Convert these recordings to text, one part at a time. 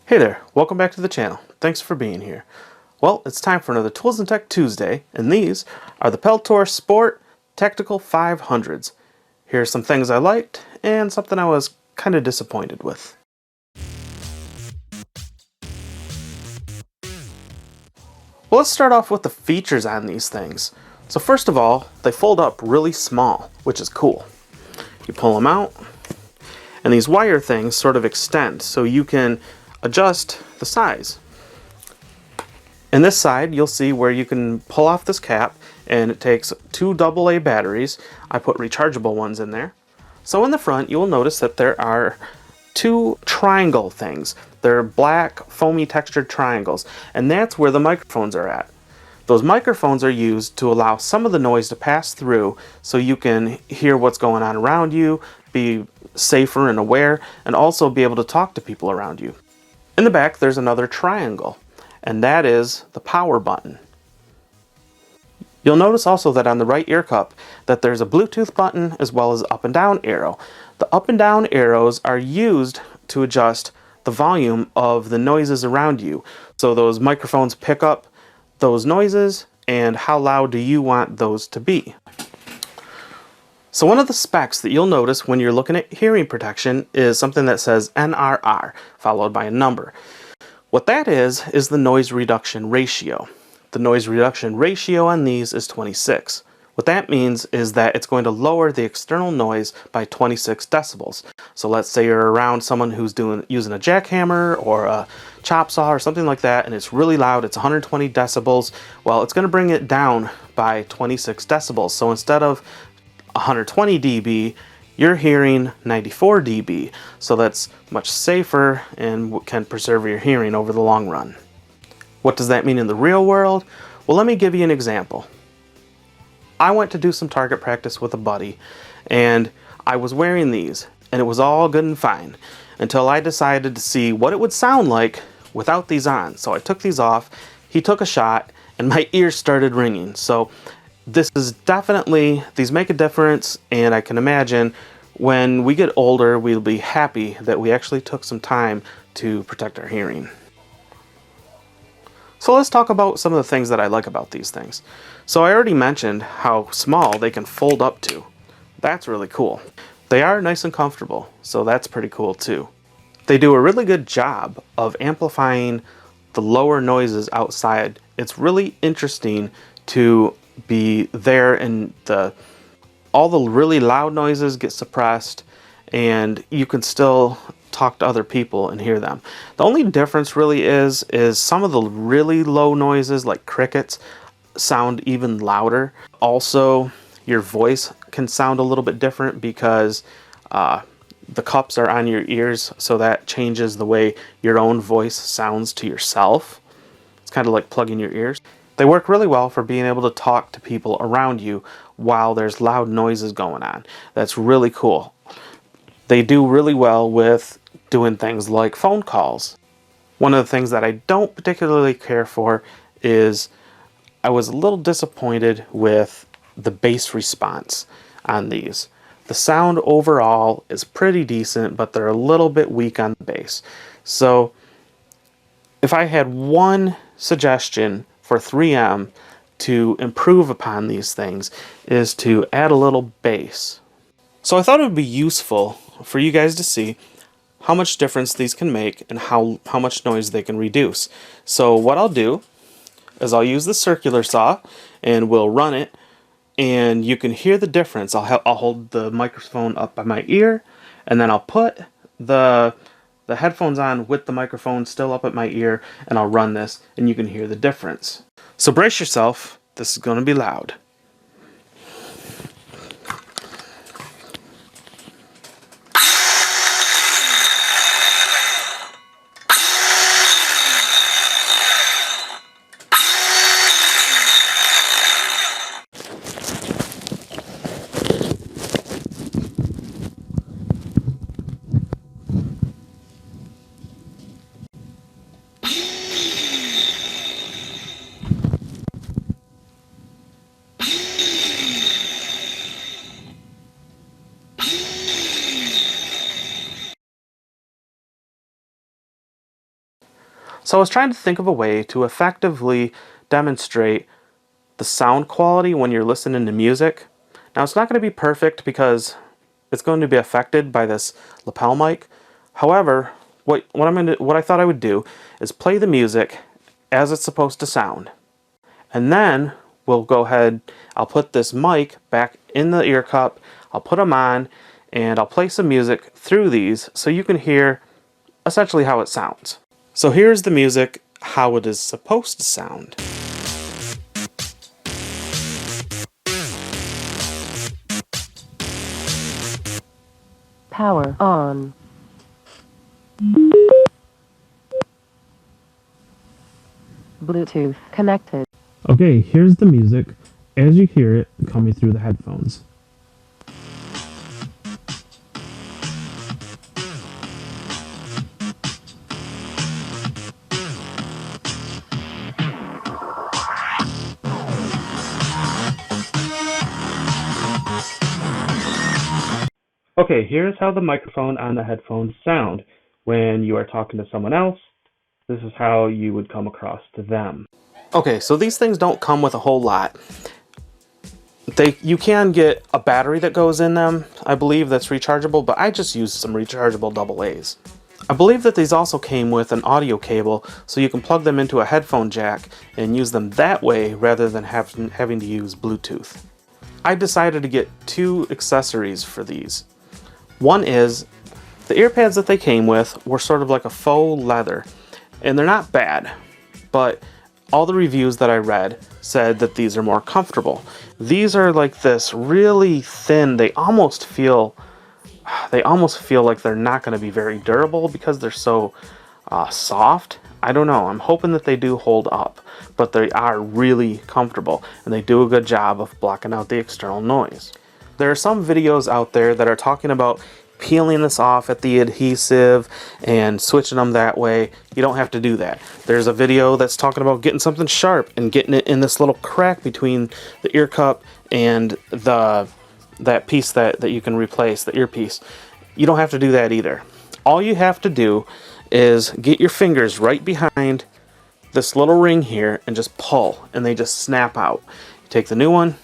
Hey there, welcome back to the channel. Thanks for being here. Well, it's time for another Tools and Tech Tuesday, and these are the Peltor Sport Tactical 500s. Here are some things I liked, and something I was kind of disappointed with. Well, let's start off with the features on these things. So first of all, they fold up really small, which is cool. You pull them out, and these wire things sort of extend, so you can adjust the size. In this side, you'll see where you can pull off this cap, and it takes two AA batteries. I put rechargeable ones in there. So in the front, you will notice that there are two triangle things. They're black, foamy textured triangles, and that's where the microphones are at. Those microphones are used to allow some of the noise to pass through so you can hear what's going on around you, be safer and aware, and also be able to talk to people around you. In the back, there's another triangle, and that is the power button. You'll notice also that on the right ear cup that there's a Bluetooth button as well as up and down arrow. The up and down arrows are used to adjust the volume of the noises around you. So those microphones pick up those noises, and how loud do you want those to be? So one of the specs that you'll notice when you're looking at hearing protection is something that says NRR, followed by a number. What that is the noise reduction ratio. The noise reduction ratio on these is 26. What that means is that it's going to lower the external noise by 26 decibels. So let's say you're around someone who's using a jackhammer or a chop saw or something like that, and it's really loud, it's 120 decibels. Well, it's going to bring it down by 26 decibels. So instead of 120 dB, you're hearing 94 dB. So that's much safer and can preserve your hearing over the long run. What does that mean in the real world? Well, let me give you an example. I went to do some target practice with a buddy, and I was wearing these, and it was all good and fine until I decided to see what it would sound like without these on. So I took these off, he took a shot, and my ears started ringing. So this is definitely, these make a difference, and I can imagine when we get older, we'll be happy that we actually took some time to protect our hearing. So let's talk about some of the things that I like about these things. So I already mentioned how small they can fold up to. That's really cool. They are nice and comfortable, so that's pretty cool too. They do a really good job of amplifying the lower noises outside. It's really interesting to be there, and all the really loud noises get suppressed, and you can still talk to other people and hear them. The only difference really is some of the really low noises like crickets sound even louder. Also, your voice can sound a little bit different because the cups are on your ears, so that changes the way your own voice sounds to yourself. It's kind of like plugging your ears. They work really well for being able to talk to people around you while there's loud noises going on. That's really cool. They do really well with doing things like phone calls. One of the things that I don't particularly care for is I was a little disappointed with the bass response on these. The sound overall is pretty decent, but they're a little bit weak on the bass. So if I had one suggestion for 3M to improve upon these things, is to add a little bass. So I thought it would be useful for you guys to see how much difference these can make and how much noise they can reduce. So what I'll do is I'll use the circular saw and we'll run it, and you can hear the difference. I'll hold the microphone up by my ear, and then I'll put the headphones on with the microphone still up at my ear, and I'll run this, and you can hear the difference. So brace yourself, this is going to be loud. So I was trying to think of a way to effectively demonstrate the sound quality when you're listening to music. Now it's not going to be perfect because it's going to be affected by this lapel mic. However, what I thought I would do is play the music as it's supposed to sound. And then we'll go ahead, I'll put this mic back in the ear cup, I'll put them on, and I'll play some music through these so you can hear essentially how it sounds. So here's the music, how it is supposed to sound. Power on. Bluetooth connected. Okay, here's the music as you hear it coming through the headphones. Okay, here's how the microphone on the headphones sound. When you are talking to someone else, this is how you would come across to them. Okay, so these things don't come with a whole lot. You can get a battery that goes in them, I believe, that's rechargeable, but I just used some rechargeable AA's. I believe that these also came with an audio cable, so you can plug them into a headphone jack and use them that way rather than having to use Bluetooth. I decided to get two accessories for these. One is, the ear pads that they came with were sort of like a faux leather, and they're not bad, but all the reviews that I read said that these are more comfortable. These are like this really thin, they almost feel like they're not going to be very durable because they're so soft. I don't know, I'm hoping that they do hold up, but they are really comfortable and they do a good job of blocking out the external noise. There are some videos out there that are talking about peeling this off at the adhesive and switching them that way. You don't have to do that. There's a video that's talking about getting something sharp and getting it in this little crack between the ear cup and that piece that you can replace, the earpiece. You don't have to do that either. All you have to do is get your fingers right behind this little ring here and just pull, and they just snap out. You take the new one,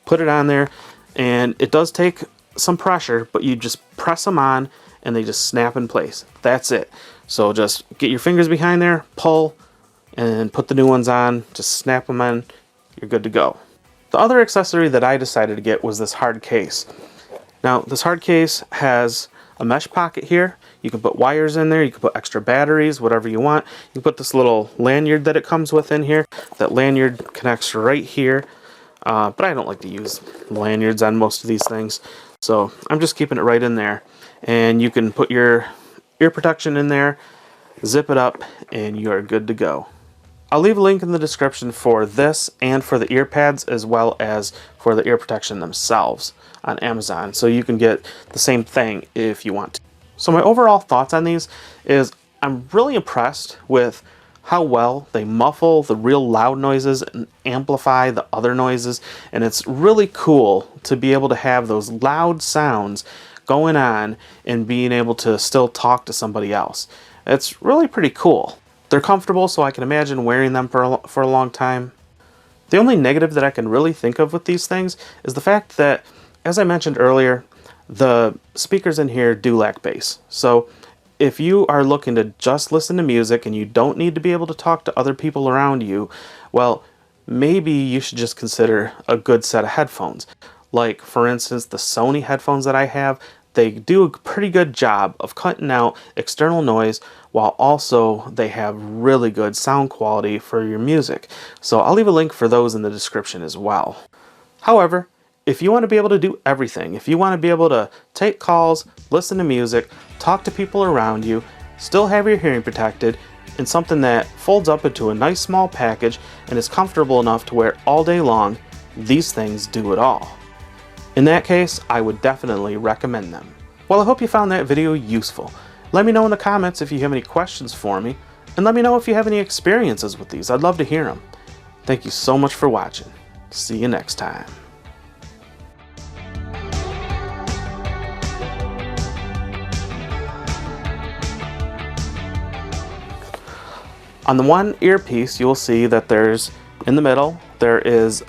put it on there, and it does take some pressure, but you just press them on and they just snap in place. That's it. So just get your fingers behind there, pull, and put the new ones on, just snap them on, you're good to go. The other accessory that I decided to get was this hard case. Now, this hard case has a mesh pocket here. You can put wires in there, you can put extra batteries, whatever you want. You can put this little lanyard that it comes with in here. That lanyard connects right here. But I don't like to use lanyards on most of these things, so I'm just keeping it right in there. And you can put your ear protection in there, zip it up, and you are good to go. I'll leave a link in the description for this and for the ear pads, as well as for the ear protection themselves on Amazon, so you can get the same thing if you want to. So my overall thoughts on these is I'm really impressed with how well they muffle the real loud noises and amplify the other noises, and it's really cool to be able to have those loud sounds going on and being able to still talk to somebody else. It's really pretty cool. They're comfortable, so I can imagine wearing them for a long time. The only negative that I can really think of with these things is the fact that, as I mentioned earlier, the speakers in here do lack bass. So if you are looking to just listen to music and you don't need to be able to talk to other people around you, well, maybe you should just consider a good set of headphones. Like, for instance, the Sony headphones that I have, they do a pretty good job of cutting out external noise while also they have really good sound quality for your music. So I'll leave a link for those in the description as well. However, if you want to be able to do everything, if you want to be able to take calls, listen to music, talk to people around you, still have your hearing protected, and something that folds up into a nice small package and is comfortable enough to wear all day long, these things do it all. In that case, I would definitely recommend them. Well, I hope you found that video useful. Let me know in the comments if you have any questions for me, and let me know if you have any experiences with these. I'd love to hear them. Thank you so much for watching. See you next time. On the one earpiece, you'll see that there's, in the middle, there is,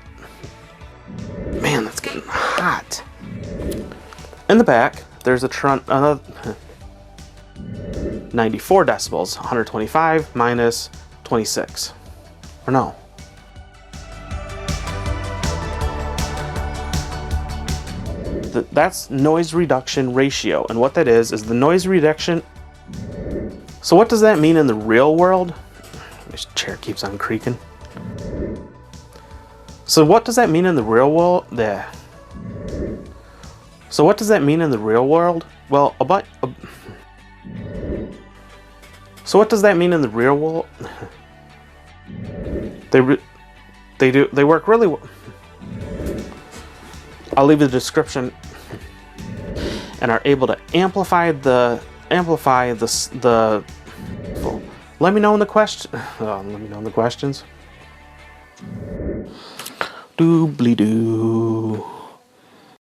man, that's getting hot. In the back, there's another 94 decibels, 125 minus 26. Or no. That's noise reduction ratio, and what that is the noise reduction. So what does that mean in the real world? This chair keeps on creaking. So what does that mean in the real world? So what does that mean in the real world? Well, so what does that mean in the real world? They work really well. I'll leave the description, and are able to amplify the. Let me know in the questions. Doobly doo.